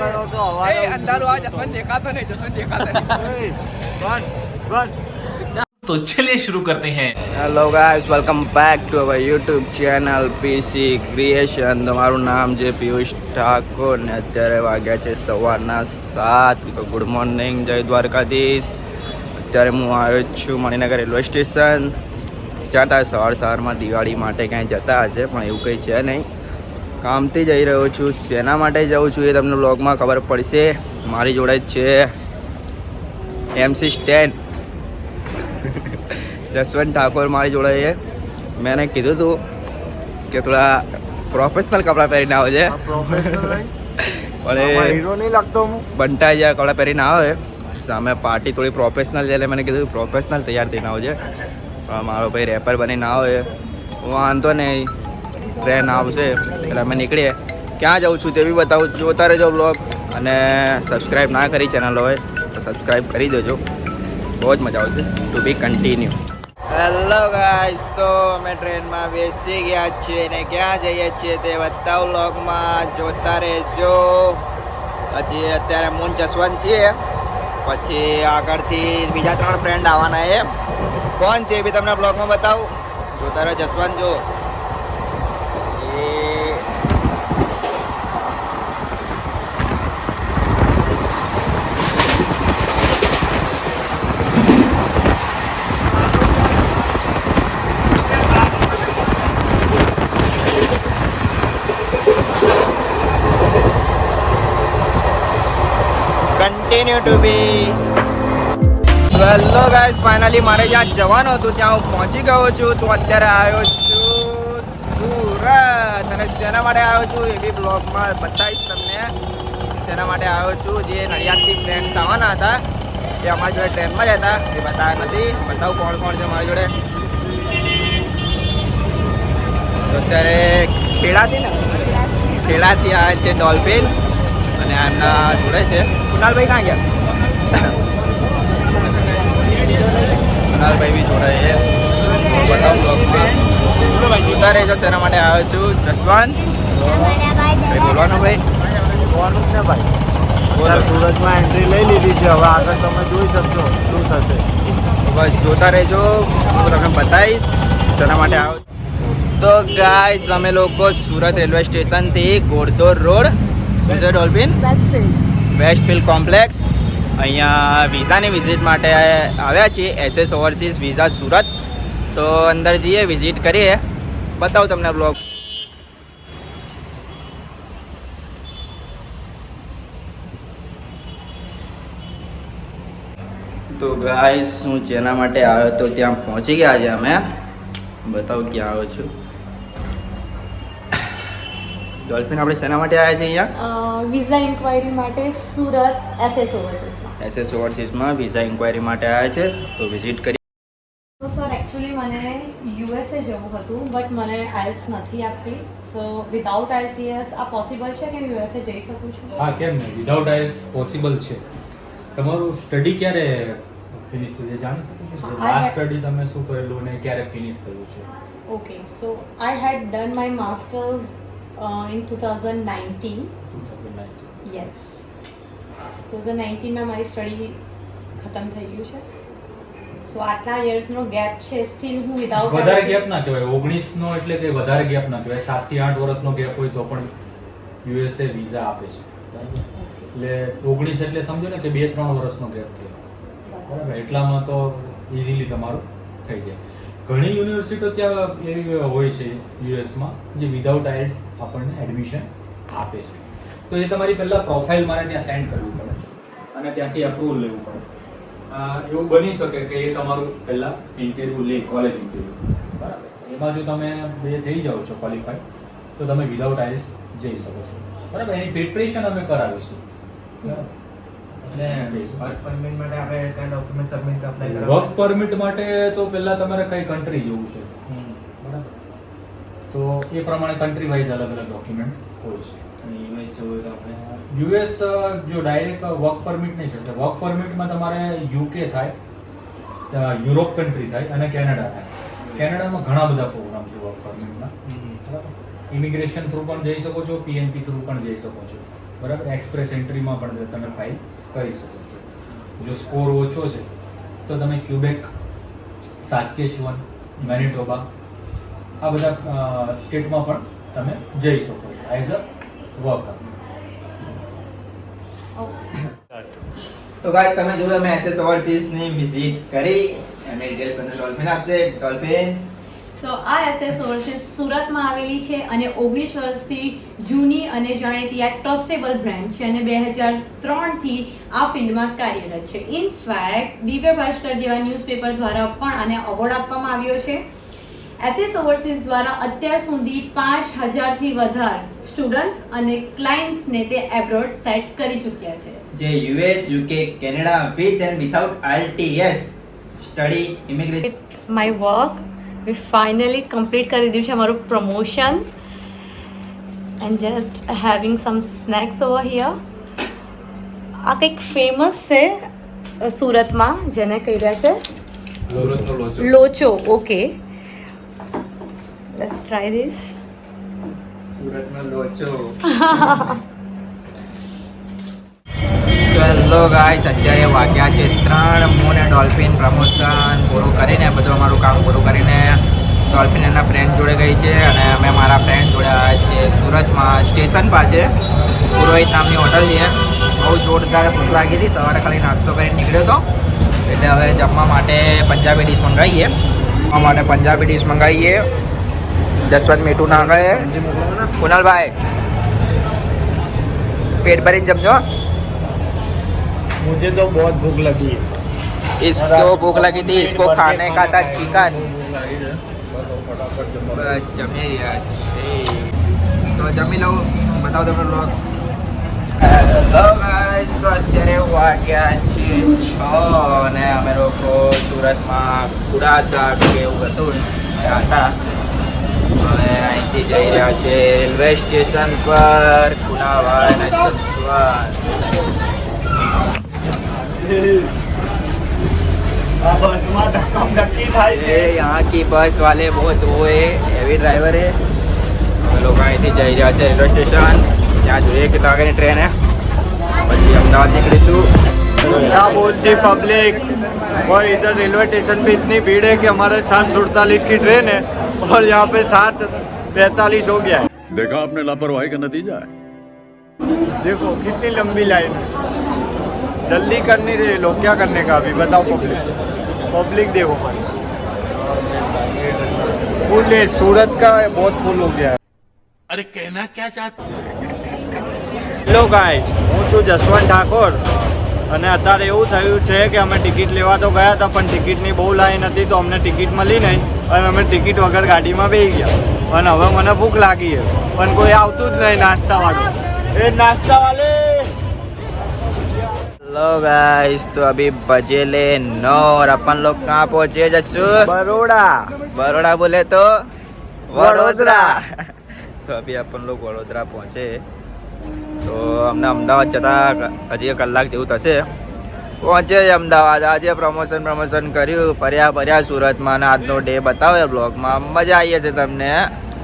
અંધારું આ જસવંત દેખાતો નહીં. तो चलिए शुरू करते हैं. Hello guys, welcome back to our YouTube channel PC creation. તમારું નામ છે પિયુષ ઠાકોર ને અત્યારે વાગ્યા છે સવારના 7. તો ગુડ મોર્નિંગ, જય દ્વારકાધીશ. અત્યારે હું આવ્યો છું મણિનગર રેલવે સ્ટેશન. ચાટા સવારમાં દિવાળી માટે ક્યાંય જતા હશે, પણ એવું કંઈ છે નહીં. કામથી જઈ રહ્યો છું. શેના માટે જાઉં છું એ તમને વ્લોગમાં ખબર પડશે. મારી જોડે જ છે MC સ્ટેન્ડ જસવંત ઠાકોર મારી જોડે છે. મેં કીધું હતું કે થોડા પ્રોફેશનલ કપડાં પહેરીને આવે છે, પણ હીરો નહીં લાગતો હું. બંટાઈ જેવા કપડાં પહેરીને આવે. સામે પાર્ટી થોડી પ્રોફેશનલ છે એટલે મને કીધું પ્રોફેશનલ તૈયાર થઈને આવજે. પણ મારો ભાઈ રેપર બનીને આવે, વાંધો નહીં, ટ્રેન આવશે એટલે અમે નીકળીએ. ક્યાં જાઉં છું તે બી બતાવું. જોતા રહેજો બ્લોગ, અને સબસ્ક્રાઈબ ના કરી ચેનલ હોય તો સબસ્ક્રાઈબ કરી દેજો. બહુ જ મજા આવશે. ટુ બી કન્ટિન્યુ. હેલો ગાઈસ, તો અમે ટ્રેનમાં બેસી ગયા છીએ ને ક્યાં જઈએ છીએ તે બતાવું વ્લોગમાં. જોતા રહેજો. હજી અત્યારે મૂન જસવંત છીએ, પછી આગળથી બીજા 3 ફ્રેન્ડ આવવાના છે. કોણ છે એ બી તમને બ્લોગમાં બતાવું. જોતા રહો. જસવંત જો continue to be. Hello guys, finally મારે જ્યાં જવાનું હતું ત્યાં હું પહોંચી ગયો છું. તો અત્યારે આવ્યો છું સુરત, અને શેના માટે આવ્યો છું એ બી બ્લોગમાં બતાવીશ તમને. શેના માટે આવ્યો છું. જે નડિયાદથી ફ્રેન્ડ્સ આવવાના હતા એ અમારી જોડે ટ્રેનમાં જ હતા, એ બતાવ્યા નથી. બતાવું કોણ કોણ છે મારી જોડે. તો અત્યારે ખેડાથી આવ્યા છે ડોલ્ફિન, અને એમના જોડે છે કુનાલભાઈ. ક્યાં ગયા? કુનાલભાઈ બી જોડે છે. બતાવું બ્લોગમાં. જોતા રહેજો. શેના માટે આવ્યો છું. જસવંત ભાઈ બોલવાનું. ભાઈ જોવાનું જ ને ભાઈ. સુરતમાં એન્ટ્રી લઈ લીધી છે, હવે આગળ તમે જોઈ શકશો શું થશે. બસ જોતા રહેજો, હું તમને બતાવીશ શેના માટે આવ્યો. તો ગાઈસ, અમે લોકો સુરત રેલવે સ્ટેશનથી ગોળધોર રોડ સુરત ડોલ્ફિન વેસ્ટફિલ્ડ કોમ્પ્લેક્સ અહીંયા વિઝાની વિઝિટ માટે આવ્યા છીએ. SS overseas visa Surat. તો અંદર જઈએ, વિઝિટ કરીએ, બતાવું તમને બ્લોગ. તો ગાઈસ, હું જેના માટે આવ્યો તો ત્યાં પહોંચી ગયા છે અમે. બતાવું ક્યાં આવ્યો છું. ડોલ્ફિન, આપણે શેના માટે આવ્યા છે અહીંયા? વિઝા ઇન્ક્વાયરી માટે સુરત SS ઓવરસીઝમાં. SS ઓવરસીઝમાં વિઝા ઇન્ક્વાયરી માટે આવ્યા છે. તો વિઝિટ કરી. તો સર, એકચ્યુઅલી મને USA જવું હતું, બટ મને આઇલ્સ નથી આપતી. સો વિધાઉટ IELTS આ પોસિબલ છે કે USA જઈ શકું છું? હા, કેમ નહીં, વિધાઉટ આઇલ્સ પોસિબલ છે. તમારું સ્ટડી ક્યારે ફિનિશ થયું છે જાણી શકું છું? લાસ્ટ સ્ટડી તમે શું કરેલું અને ક્યારે ફિનિશ થયું છે? Okay, so I had done my masters in 2019. 2019. Yes, 2019માં મારી સ્ટડી ખતમ થઈ ગયું છે. સો આટલા યર્સનો ગેપ છે, સ્ટીલ હું વિધાઉટ. વધારે ગેપ ના કહેવાય. 19 નો એટલે કે વધારે ગેપ ના કહેવાય. 7 થી 8 વર્ષનો ગેપ હોય તો પણ USA વિઝા આપે છે. એટલે 19 એટલે સમજો ને કે 2-3 વર્ષનો ગેપ થયો, બરાબર? એટલામાં તો ઇઝીલી તમારું થઈ જાય. ઘણી યુનિવર્સિટીઓ ત્યાં એવી હોય છે યુએસમાં જે વિધાઉટ આઇલ્સ આપણને એડમિશન આપે છે. તો એ તમારી પહેલાં પ્રોફાઇલ મારે ત્યાં સેન્ડ કરવી પડે અને ત્યાંથી અપ્રુવલ લેવું પડે. એવું બની શકે કે એ તમારું પહેલાં ઇન્ટરવ્યૂ લે, કોલેજ ઇન્ટરવ્યૂ, બરાબર? એમાં જો તમે બે થઈ જાઓ છો ક્વોલિફાઈડ તો તમે વિધાઉટ આઇલ્સ જઈ શકો છો, બરાબર? એની પ્રિપરેશન અમે કરાવીશું, બરાબર? વર્ક પરમિટ માટે તો પહેલા તમારે કઈ કન્ટ્રી જવું છે, બરાબર? તો એ પ્રમાણે કન્ટ્રી વાઇઝ અલગ અલગ ડોક્યુમેન્ટ હોય છે. યુએસ જો ડાયરેક્ટ વર્ક પરમિટ નહીં થશે. વર્ક પરમિટમાં તમારે UK થાય, યુરોપ કન્ટ્રી થાય અને કેનેડા થાય. કેનેડામાં ઘણા બધા પ્રોગ્રામ છે વર્ક પરમિટના, બરાબર? ઇમિગ્રેશન થ્રુ પણ જઈ શકો છો, PNP થ્રુ પણ જઈ શકો છો, બરાબર, એક્સપ્રેસ એન્ટ્રીમાં પણ તમે ફાઇલ કરી શકો છો. જો સ્કોર ઓછો છે તો તમે ક્યુબેક, સાસ્કેચુઅન, મેનિટોબા આ બધા સ્ટેટમાં પણ તમે જઈ શકો છો એઝ અ વર્કર. તો ગાઈસ તમે જોયું અમે એસએસ ઓવરસીઝની વિઝિટ કરી, એમને ડિટેલ્સ અને ડોલ્ફિન આપશે. ડોલ્ફિન સો આ એસએસ ઓવરસીઝ સુરતમાં આવેલી છે અને 19 વર્ષથી જૂની અને જાણીતી આ ટ્રસ્ટેબલ બ્રાન્ડ છે અને 2003થી આ ફિલ્ડમાં કાર્યરત છે. ઇનફેક્ટ દિવ્ય ભાસ્કર જેવા ન્યૂઝપેપર દ્વારા પણ આને એવોર્ડ આપવામાં આવ્યો છે. એસએસ ઓવરસીઝ દ્વારા અત્યાર સુધી 5000થી વધારે સ્ટુડન્ટ્સ અને ક્લાયન્ટ્સને તે એબ્રોડ સેટ કરી ચૂક્યા છે. જે US, UK, Canada with and without IELTS study, immigration. My work we finally complete કરી દીધું છે અમારું promotion and just having some snacks over here. આ કંઈક ફેમસ છે સુરતમાં જેને કહી રહ્યા છે locho. Okay, let's try this. સુરતનો લોચો. તો હેલો ગાઈસ, અત્યારે વાગ્યા છે 3. હું ને ડોલ્ફિન પ્રમોશન પૂરું કરીને, બધું અમારું કામ પૂરું કરીને ડોલ્ફિન એના ફ્રેન્ડ જોડે ગઈ છે અને અમે મારા ફ્રેન્ડ જોડે આવ્યા છીએ સુરતમાં સ્ટેશન પાસે પુરોહિત નામની હોટલ છે. બહુ જોરદાર ભૂખ લાગી હતી, સવારે ખાલી નાસ્તો કરીને નીકળ્યો હતો એટલે હવે જમવા માટે પંજાબી ડીશ મંગાવીએ. પંજાબી ડીશ મંગાવીએ. જસવંત મીઠું ના ગયે. કુનાલભાઈ પેટ ભરીને જમજો. मुझे तो बहुत भूख लगी है. इसको भूख लगी थी, इसको खाने का था चिकन. बस जमी રહ્યા છે તો જમી લઉં. બતાવો તમે લોગ. હેલો ગાઈસ, તો અત્યારે વાગ્યા છે 6 અને અમે લોકો સુરતમાં કુડાસા કે એવું હતું ત્યાં હતા. હવે અહીંથી જઈ રહ્યા છે રેલવે સ્ટેશન પર કુડાવા અને જસવંત. ये यहाँ की बस वाले बहुत वो है, हेवी ड्राइवर है. हम लोग અહીંથી જઈ રહ્યા છે રેલવે સ્ટેશન. ત્યાં જોઈએ કેટલા વાગ્યાની ટ્રેન है, પછી અમદાવાદ નીકળીશું. क्या बोलती पब्लिक. और इधर रेलवे स्टेशन पे इतनी भीड़ है कि हमारे 7:48 की ट्रेन है और यहाँ पे 7:45 हो गया है. देखा आपने लापरवाही का नतीजा है. देखो कितनी लंबी लाइन है. जल्दी करनी रहे लोग, क्या करने का अभी बताओ. पब्लिक देखो फुल है. सूरत का बहुत फुल हो गया है. अरे कहना क्या चाहता हूँ. હેલો ગાઈસ, હું છું જસવંત ઠાકોર અને અત્યારે એવું થયું છે કે અમે ટિકિટ લેવા તો ગયા હતા પણ ટિકિટની બહુ લાઈન હતી તો અમને ટિકિટ મળી નહીં અને અમે ટિકિટ વગર ગાડીમાં બેસી ગયા. અને હવે મને ભૂખ લાગી છે પણ કોઈ આવતું જ નહીં નાસ્તાવાળું. એ નાસ્તા વાલે. हेलो गाइस, तो अभी बजे ले 9 और अपन लोग कहाँ पहुँचे जसू? બરોડા. बड़ोड़ा बोले तो वडोदरा. तो अभी अपन लोग वडोदरा पहुँचे તો અમને અમદાવાદ જતાં હજી 1 કલાક જેવું થશે. પહોંચે અમદાવાદ. આજે પ્રમોશન કર્યું, ફર્યા સુરતમાં અને આજનો ડે બતાવ્યો બ્લોગમાં. મજા આવી હશે તમને.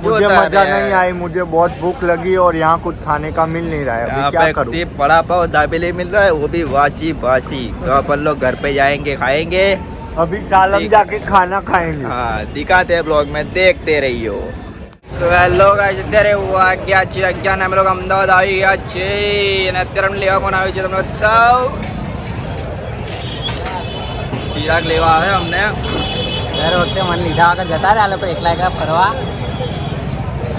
मुझे मजा नहीं आई. मुझे बहुत भूख लगी और यहाँ कुछ खाने का मिल नहीं रहा है. अभी क्या करूँ. सिर्फ पड़ा पाव दाबेली मिल रहा है, वो भी वासी. तो अपन लोग घर पे जाएंगे, खाएंगे. अभी सालम जाके खाना खाएंगे. हाँ, दिखाते हैं ब्लॉग में, देखते रहियो. તો હેલો ગાઈસ, અત્યારે વાગ્યા છે 11 ને અમે લોકો અમદાવાદ આવી ગયા છે અને અત્યારે અમને લેવા કોણ આવ્યું છે તમને બતાવું. ચિરાગ લેવા આવે અમને. દર વખતે મને લીધા વગર જતા રહે આ લોકો એકલા ફરવા,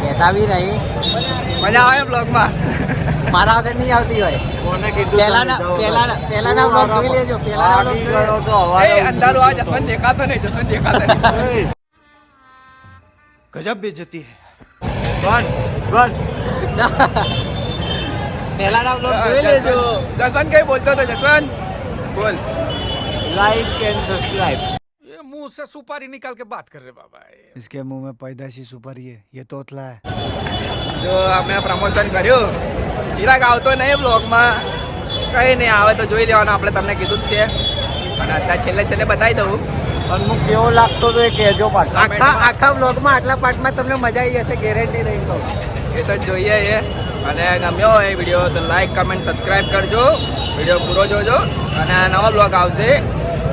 કહેતા બી નહીં. મજા આવે બ્લોગમાં. મારા વગર નહીં આવતી હોય. કોને કીધું પહેલાના બ્લોગ જોઈ લેજો. પહેલાના બ્લોગ જોઈ લેજો. એ અંધારું આ જસવંત દેખાતો નહીં. ગજબ બેઇજ્જતી હે. પહેલાના બ્લોગ જોઈ લેજો. જસવંત કઈ બોલતો હતો? જસવંત બોલ. Like and subscribe. ये मुंह से सुपारी निकाल के बात कर रहे बाबा. इसके मुंह में पैदाशी सुपारी है, ये तोतला है. જો અમે પ્રમોશન કર્યું. ચિરાગ આવતો નહીં બ્લોગમાં. કંઈ નહીં, આવે તો જોઈ લેવાનું. આપણે તમને કીધું જ છે પણ અત્યારે છેલ્લે બતાવી દઉં. પણ હું કેવો લાગતો તો એ કહેજો પાછા. આખા બ્લોગમાં આટલા પાર્ટમાં તમને મજા આવી જશે, ગેરંટી નહીં કહું. એ તો જોઈએ એ. અને ગમ્યો હોય વિડીયો તો લાઈક કમેન્ટ સબસ્ક્રાઈબ કરજો, વિડીયો પૂરો જોજો અને નવા બ્લોગ આવશે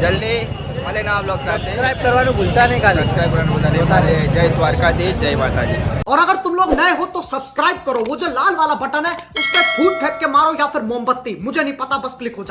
જલ્દી. મળે નવા બ્લોગ સાથે. સબસ્ક્રાઇબ કરવાનું ભૂલતા નહીં કાલે. સબસ્ક્રાઈબ કરવાનું ભૂલતા નહીં. જય દ્વારકાધીશ, જય માતાજી. और अगर तुम लोग नए हो तो सब्सक्राइब करो, वो जो लाल वाला बटन है उस पर फूट फेंक के मारो या फिर मोमबत्ती, मुझे नहीं पता, बस क्लिक हो जाए.